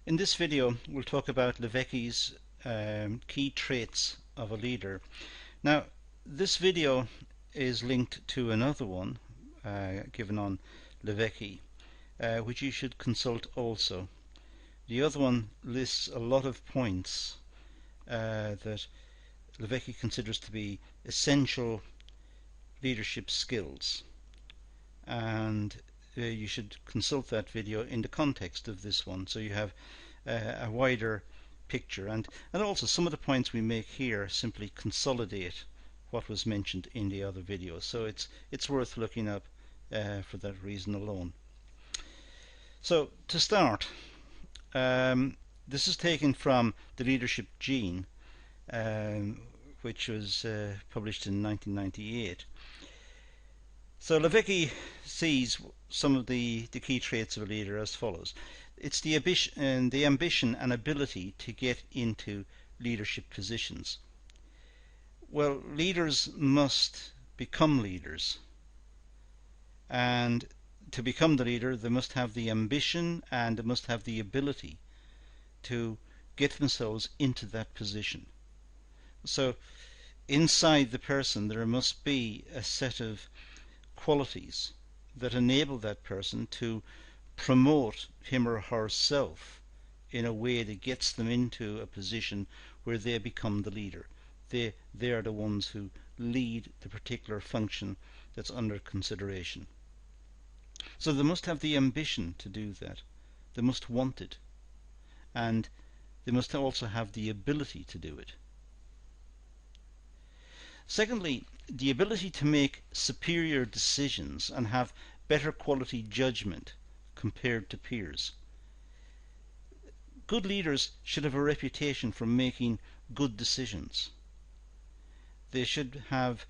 In this video we'll talk about Levicki's key traits of a leader. Now this video is linked to another one given on Levicki which you should consult also. The other one lists a lot of points that Levicki considers to be essential leadership skills, and you should consult that video in the context of this one so you have a wider picture, and also some of the points we make here simply consolidate what was mentioned in the other video, so it's worth looking up for that reason alone. So to start, this is taken from The Leadership Gene, which was published in 1998. So Levicki sees some of the key traits of a leader as follows. It's the ambition and ability to get into leadership positions. Well, leaders must become leaders, and to become the leader they must have the ambition and they must have the ability to get themselves into that position. So inside the person there must be a set of qualities that enable that person to promote him or herself in a way that gets them into a position where they become the leader. They are the ones who lead the particular function that's under consideration. So they must have the ambition to do that. They must want it. And they must also have the ability to do it. Secondly, the ability to make superior decisions and have better quality judgment compared to peers. Good leaders should have a reputation for making good decisions. They should have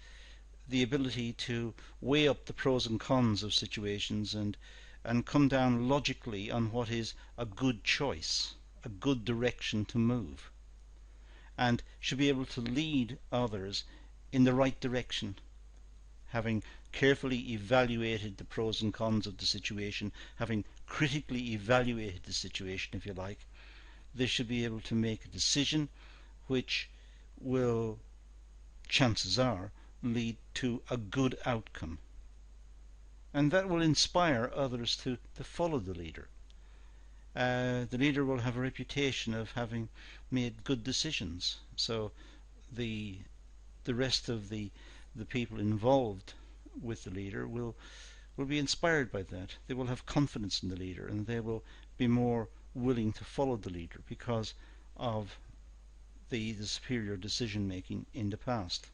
the ability to weigh up the pros and cons of situations and come down logically on what is a good choice, a good direction to move, and should be able to lead others in the right direction, having carefully evaluated the pros and cons of the situation, having critically evaluated the situation, if you like. They should be able to make a decision which will, chances are, lead to a good outcome, and that will inspire others to follow the leader. The leader will have a reputation of having made good decisions, so the rest of the people involved with the leader will be inspired by that. They will have confidence in the leader, and they will be more willing to follow the leader because of the superior decision making in the past.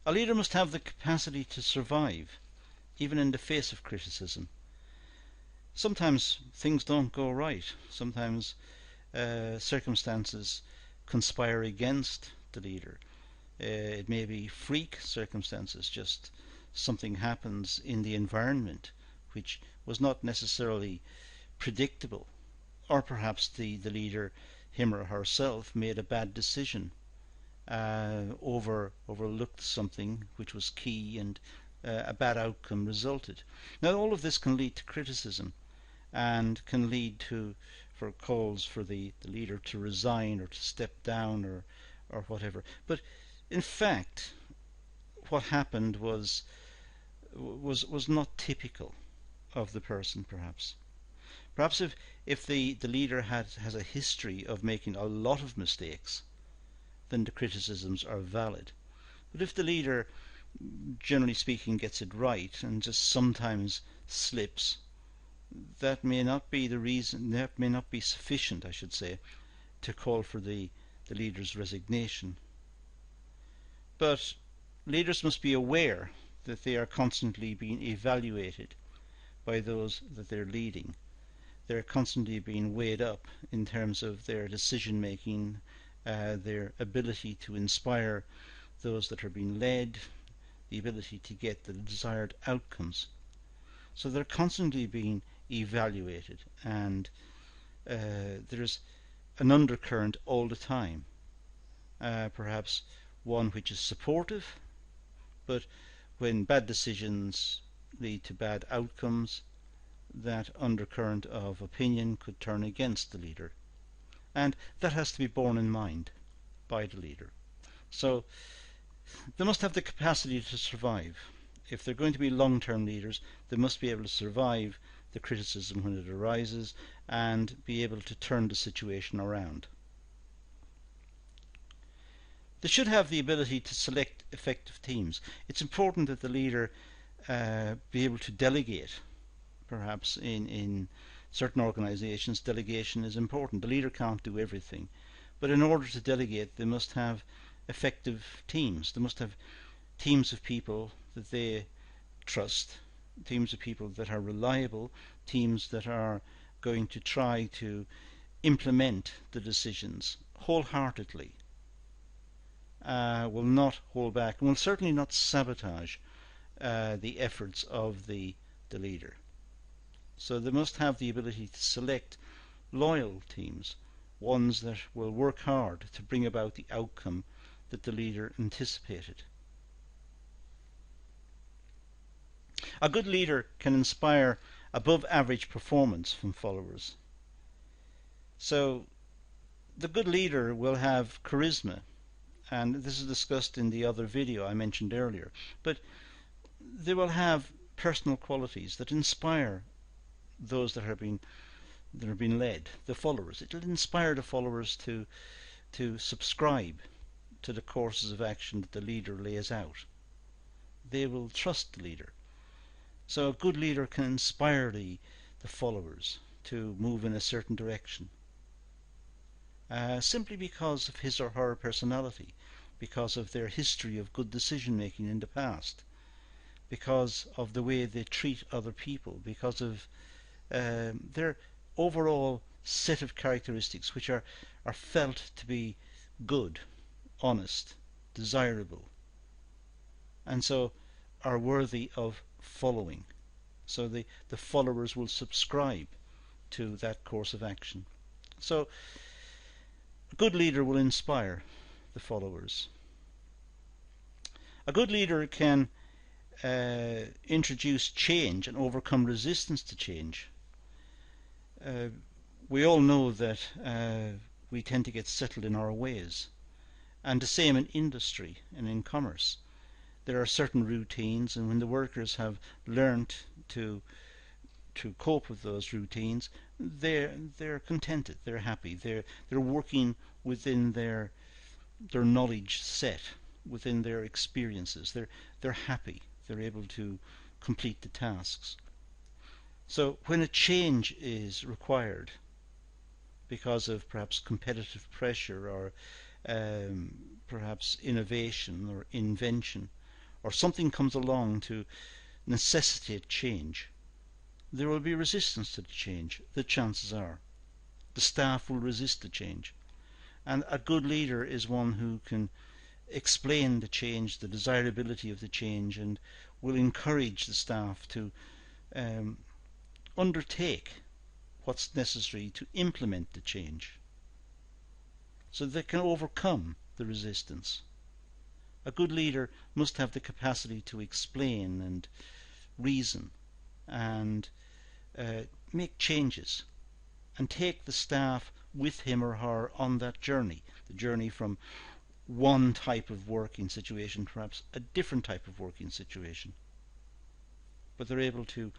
A leader must have the capacity to survive, even in the face of criticism. Sometimes things don't go right. Sometimes circumstances conspire against the leader. It may be freak circumstances, just something happens in the environment which was not necessarily predictable, or perhaps the leader, him or herself, made a bad decision, overlooked something which was key, and a bad outcome resulted. Now all of this can lead to criticism and can lead for calls for the leader to resign or to step down or whatever. But in fact what happened was not typical of the person. Perhaps if the leader has a history of making a lot of mistakes, then the criticisms are valid. But if the leader, generally speaking, gets it right and just sometimes slips, that may not be the reason, that may not be sufficient, I should say, to call for the leader's resignation. But leaders must be aware that they are constantly being evaluated by those that they're leading. They're constantly being weighed up in terms of their decision making, their ability to inspire those that are being led, the ability to get the desired outcomes. So they're constantly being evaluated, and there's an undercurrent all the time, perhaps one which is supportive, but when bad decisions lead to bad outcomes, that undercurrent of opinion could turn against the leader. And that has to be borne in mind by the leader. So they must have the capacity to survive. If they're going to be long-term leaders, they must be able to survive the criticism when it arises and be able to turn the situation around. They should have the ability to select effective teams. It's important that the leader be able to delegate. Perhaps in certain organizations, delegation is important. The leader can't do everything. But in order to delegate, they must have effective teams. They must have teams of people that they trust, teams of people that are reliable, teams that are going to try to implement the decisions wholeheartedly, will not hold back, and will certainly not sabotage the efforts of the leader. So they must have the ability to select loyal teams, ones that will work hard to bring about the outcome that the leader anticipated. A good leader can inspire above average performance from followers. So the good leader will have charisma, and this is discussed in the other video I mentioned earlier, but they will have personal qualities that inspire those that are being led, the followers. It will inspire the followers to subscribe to the courses of action that the leader lays out. They will trust the leader. So a good leader can inspire the followers to move in a certain direction, simply because of his or her personality, because of their history of good decision making in the past, because of the way they treat other people, because of their overall set of characteristics which are felt to be good, honest, desirable, and so are worthy of following. So the followers will subscribe to that course of action. So a good leader will inspire the followers. A good leader can introduce change and overcome resistance to change. We all know that we tend to get settled in our ways, and the same in industry and in commerce. There are certain routines, and when the workers have learnt to cope with those routines, they're contented, they're happy, they're working within their knowledge set, within their experiences. They're happy, they're able to complete the tasks. So when a change is required because of perhaps competitive pressure or perhaps innovation or invention, or something comes along to necessitate change, there will be resistance to the change. The chances are the staff will resist the change, and a good leader is one who can explain the change, the desirability of the change, and will encourage the staff to undertake what's necessary to implement the change, so they can overcome the resistance. A good leader must have the capacity to explain and reason and make changes and take the staff with him or her on that journey, the journey from one type of working situation, perhaps a different type of working situation. But they're able to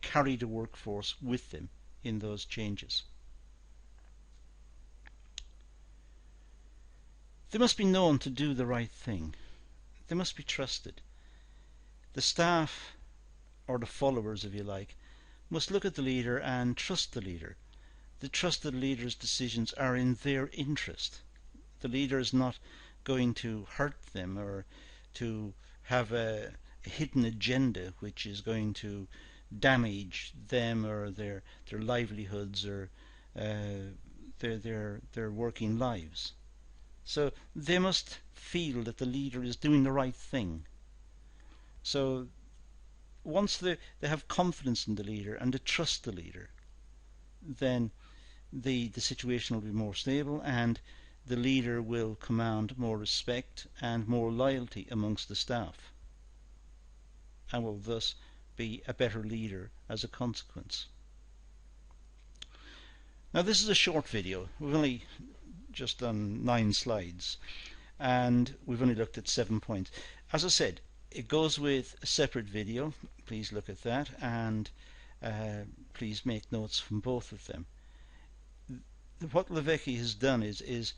carry the workforce with them in those changes. They must be known to do the right thing. They must be trusted. The staff, or the followers if you like, must look at the leader and trust the leader. They trust that the leader's decisions are in their interest. The leader is not going to hurt them or to have a hidden agenda which is going to damage them or their livelihoods or their working lives. So they must feel that the leader is doing the right thing. So once they have confidence in the leader and they trust the leader, then the situation will be more stable, and the leader will command more respect and more loyalty amongst the staff, and will thus be a better leader as a consequence. Now this is a short video. We've only just done 9 slides and we've only looked at 7 points. As I said, it goes with a separate video. Please look at that, and please make notes from both of them. What Levicki has done is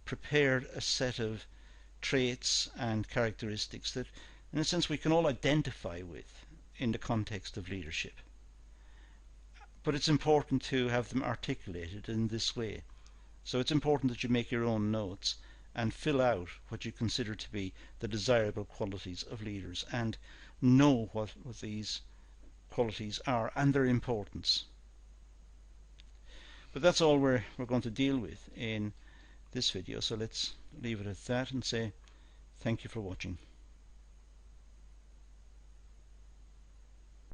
prepared a set of traits and characteristics that in a sense we can all identify with in the context of leadership. But it's important to have them articulated in this way. So it's important that you make your own notes and fill out what you consider to be the desirable qualities of leaders, and know what these qualities are and their importance. But that's all we're going to deal with in this video, so let's leave it at that and say thank you for watching.